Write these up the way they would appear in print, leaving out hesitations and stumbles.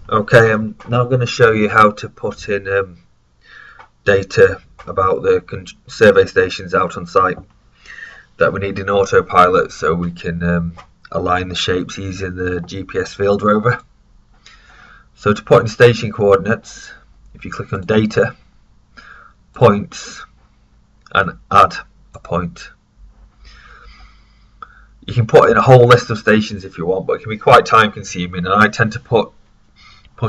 Okay, I'm now going to show you how to put in data about the survey stations out on site that we need in autopilot so we can align the shapes using the GPS field rover. So to put in station coordinates, if you click on data, points, and add a point. You can put in a whole list of stations if you want, but it can be quite time consuming, and I tend to put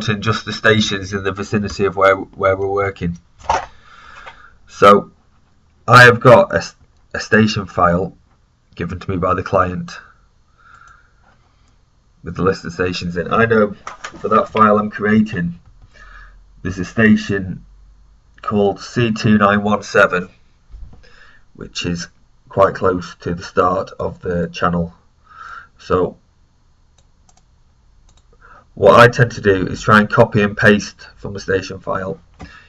in just the stations in the vicinity of where we're working. So I have got a station file given to me by the client with the list of stations in. I know for that file I'm creating, there's a station called C2917, which is quite close to the start of the channel. So what I tend to do is try and copy and paste from the station file.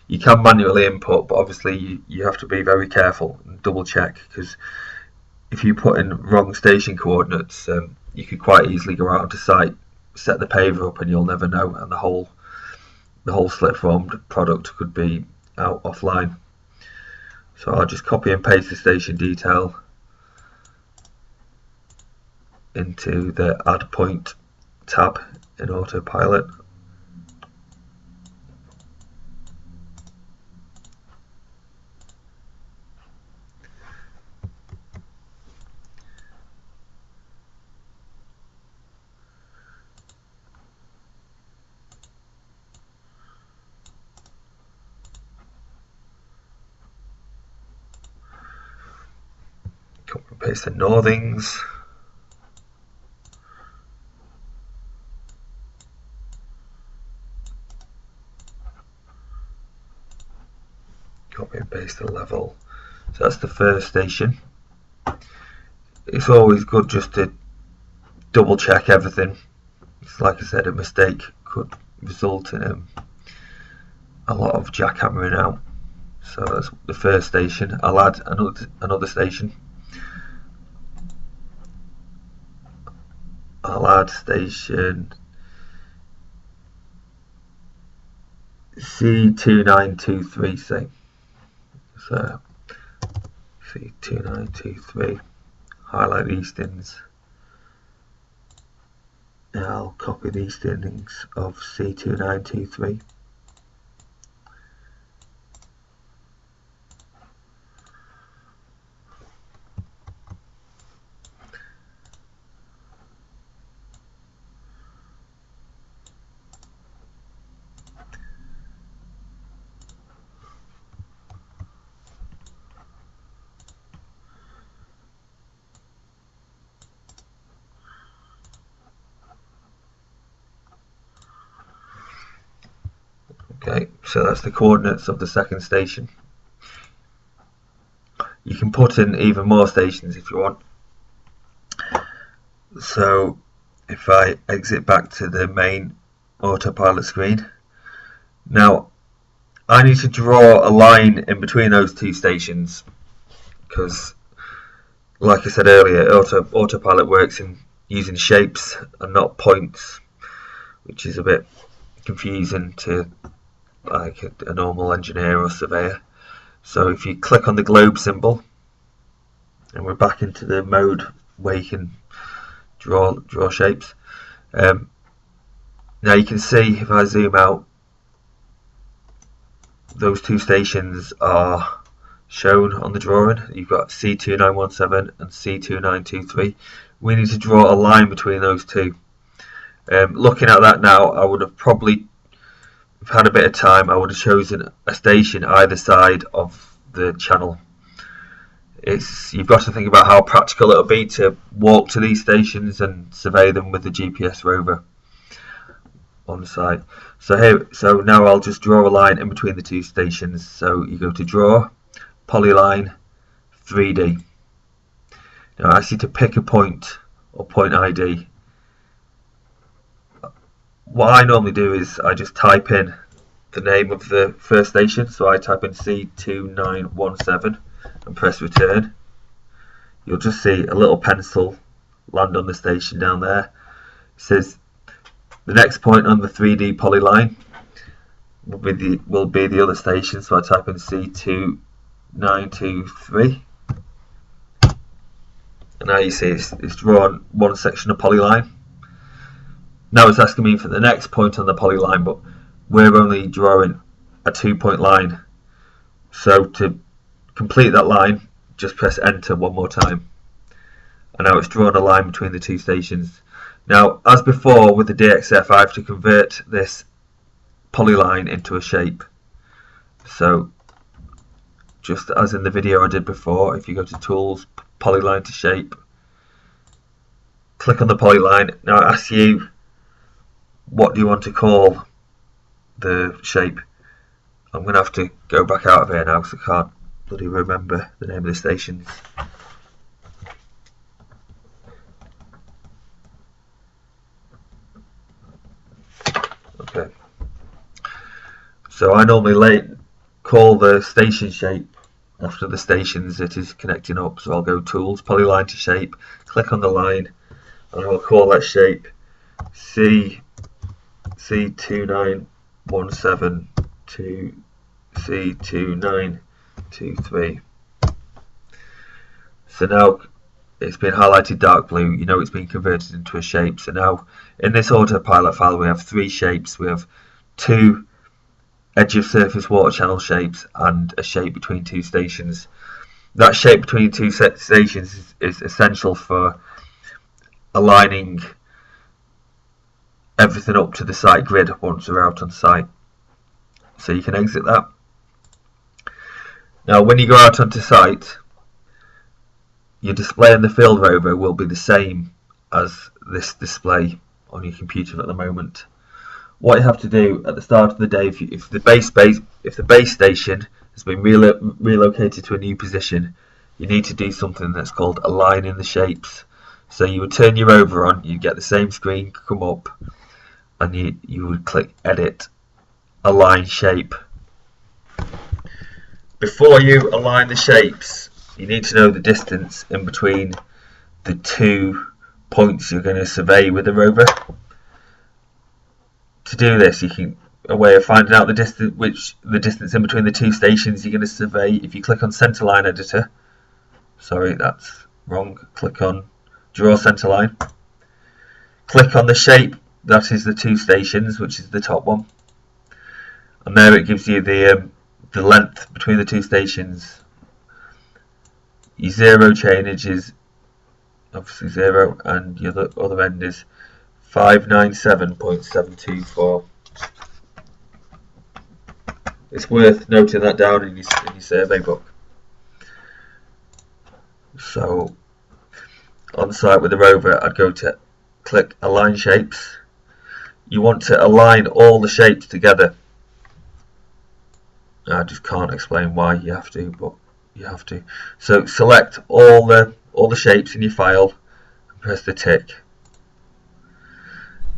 You can manually input, but obviously you have to be very careful and double check, because if you put in wrong station coordinates, you could quite easily go out onto site, set the paver up, and you'll never know, and the whole slip formed product could be out offline. So I'll just copy and paste the station detail into the add point tab in autopilot. Copy and paste the northings. Copy and paste the level. So that's the first station. It's always good just to double check everything. It's like I said, a mistake could result in a lot of jackhammering out. So that's the first station. I'll add another station. I'll add station C2923, say. So C2923. Highlight these things. Now I'll copy these things of C2923. Okay, so that's the coordinates of the second station. You can put in even more stations if you want. So if I exit back to the main autopilot screen, now I need to draw a line in between those two stations, because like I said earlier, autopilot works in using shapes and not points, which is a bit confusing to like a normal engineer or surveyor. So if you click on the globe symbol, and we're back into the mode where you can draw shapes. Now you can see, if I zoom out, those two stations are shown on the drawing. You've got C2917 and C2923. We need to draw a line between those two. Looking at that now, I would have probably, if I had a bit of time, I would have chosen a station either side of the channel. You've got to think about how practical it'll be to walk to these stations and survey them with the GPS rover on the site. So now I'll just draw a line in between the two stations. So you go to draw, polyline, 3D. Now I ask you to pick a point or point ID. What I normally do is I just type in the name of the first station. So I type in C2917 and press return. You'll just see a little pencil land on the station down there. It says The next point on the 3D polyline will be the other station, so I type in C2923, and now you see it's drawn one section of polyline. Now it's asking me for the next point on the polyline, but we're only drawing a 2-point line, so to complete that line just press enter one more time, and now it's drawn a line between the two stations. Now, as before with the DXF, I have to convert this polyline into a shape. So just as in the video I did before, if you go to Tools, Polyline to Shape, click on the polyline. Now it asks you, what do you want to call the shape? I'm going to have to go back out of here now because I can't bloody remember the name of the stations. Okay. So I normally call the station shape after the stations it is connecting up. So I'll go Tools, Polyline to Shape, click on the line, and I'll call that shape C2917 to C2923. So now it's been highlighted dark blue, you know it's been converted into a shape. So now in this autopilot file we have 3 shapes. We have 2 edge of surface water channel shapes and a shape between 2 stations. That shape between 2 stations is essential for aligning everything up to the site grid once we're out on site. So you can exit that. Now when you go out onto site, your display in the field rover will be the same as this display on your computer at the moment. What you have to do at the start of the day, if the base station has been relocated to a new position, you need to do something that's called aligning the shapes. So you would turn your rover on, you get the same screen come up, and you would click Edit, Align Shape. Before you align the shapes, you need to know the distance in between the 2 points you're going to survey with the rover. To do this, a way of finding out the distance in between the 2 stations you're going to survey, if you click on Centerline Editor, sorry that's wrong, click on Draw Centerline, click on the shape that is the 2 stations, which is the top one, and there it gives you the length between the 2 stations. Your 0 chainage is obviously 0, and your other end is 597.724. It's worth noting that down in your survey book. So on site with the rover, I'd go to click Align Shapes. You want to align all the shapes together. I just can't explain why you have to, but you have to. So select all the shapes in your file and press the tick.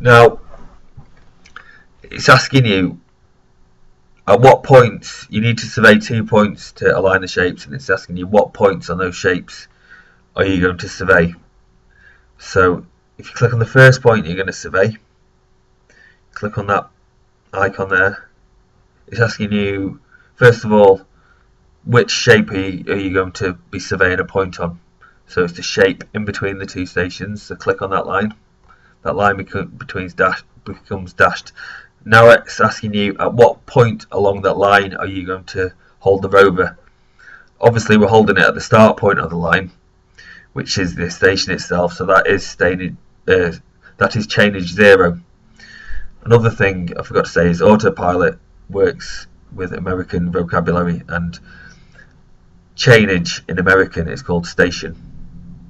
Now it's asking you at what points you need to survey 2 points to align the shapes, and it's asking you what points on those shapes are you going to survey. So if you click on the first point you're going to survey, click on that icon there. It's asking you first of all which shape are you going to be surveying a point on. So it's the shape in between the 2 stations, so click on that line. That line becomes dashed. Now it's asking you at what point along that line are you going to hold the rover. Obviously we're holding it at the start point of the line, which is the station itself, so that is chainage 0. Another thing I forgot to say is autopilot works with American vocabulary, and chainage in American is called station,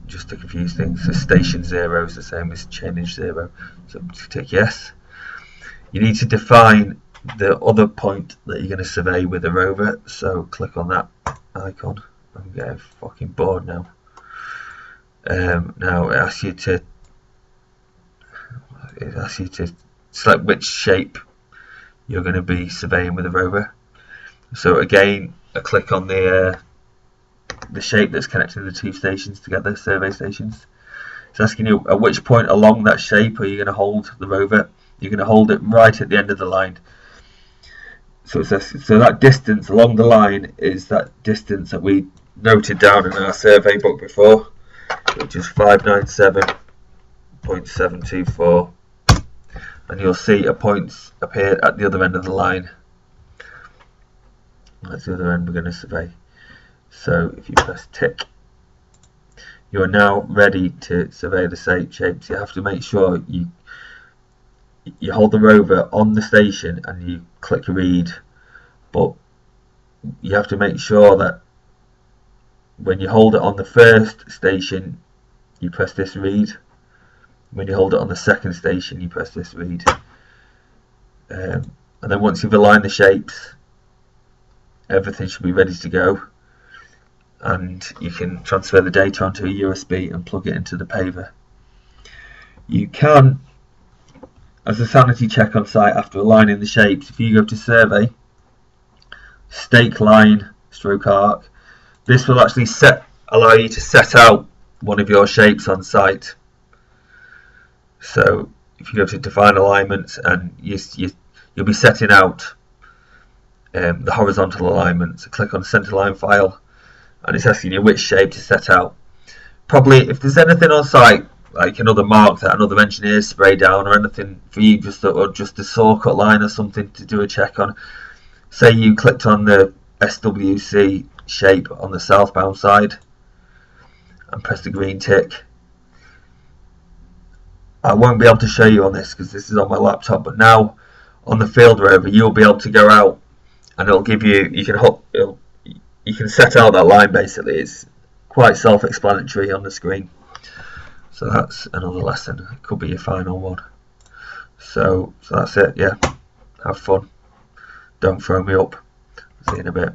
just to confuse things. So station 0 is the same as chainage 0. So tick yes. You need to define the other point that you're going to survey with the rover, so click on that icon. I'm getting fucking bored now. Now it asks you to select which shape you're going to be surveying with the rover. So again, I click on the shape that's connecting the 2 stations together, survey stations. It's asking you at which point along that shape are you going to hold the rover. you're going to hold it right at the end of the line. So that distance along the line is that distance that we noted down in our survey book before, which is 597.724, and you'll see a point appear at the other end of the line. That's the other end we're going to survey. So if you press tick, you are now ready to survey the shapes. You have to make sure you hold the rover on the station and you click read, but you have to make sure that when you hold it on the first station you press this read, when you hold it on the second station you press this read, and then once you've aligned the shapes, everything should be ready to go, and you can transfer the data onto a USB and plug it into the paver. You can, as a sanity check on site after aligning the shapes, if you go to survey, stake line stroke arc, this will actually allow you to set out one of your shapes on site. So if you go to define alignments, and you'll be setting out the horizontal alignment, so click on center line file, and it's asking you which shape to set out. Probably if there's anything on site, like another mark that another engineer sprayed down, or anything for you, just a saw cut line or something to do a check on. Say you clicked on the SWC shape on the southbound side and press the green tick. I won't be able to show you on this because this is on my laptop, but now on the field rover you'll be able to go out and it'll give you, you can set out that line. Basically it's quite self-explanatory on the screen. So that's another lesson. It could be your final one. So that's it. Yeah, have fun, don't throw me up. See you in a bit.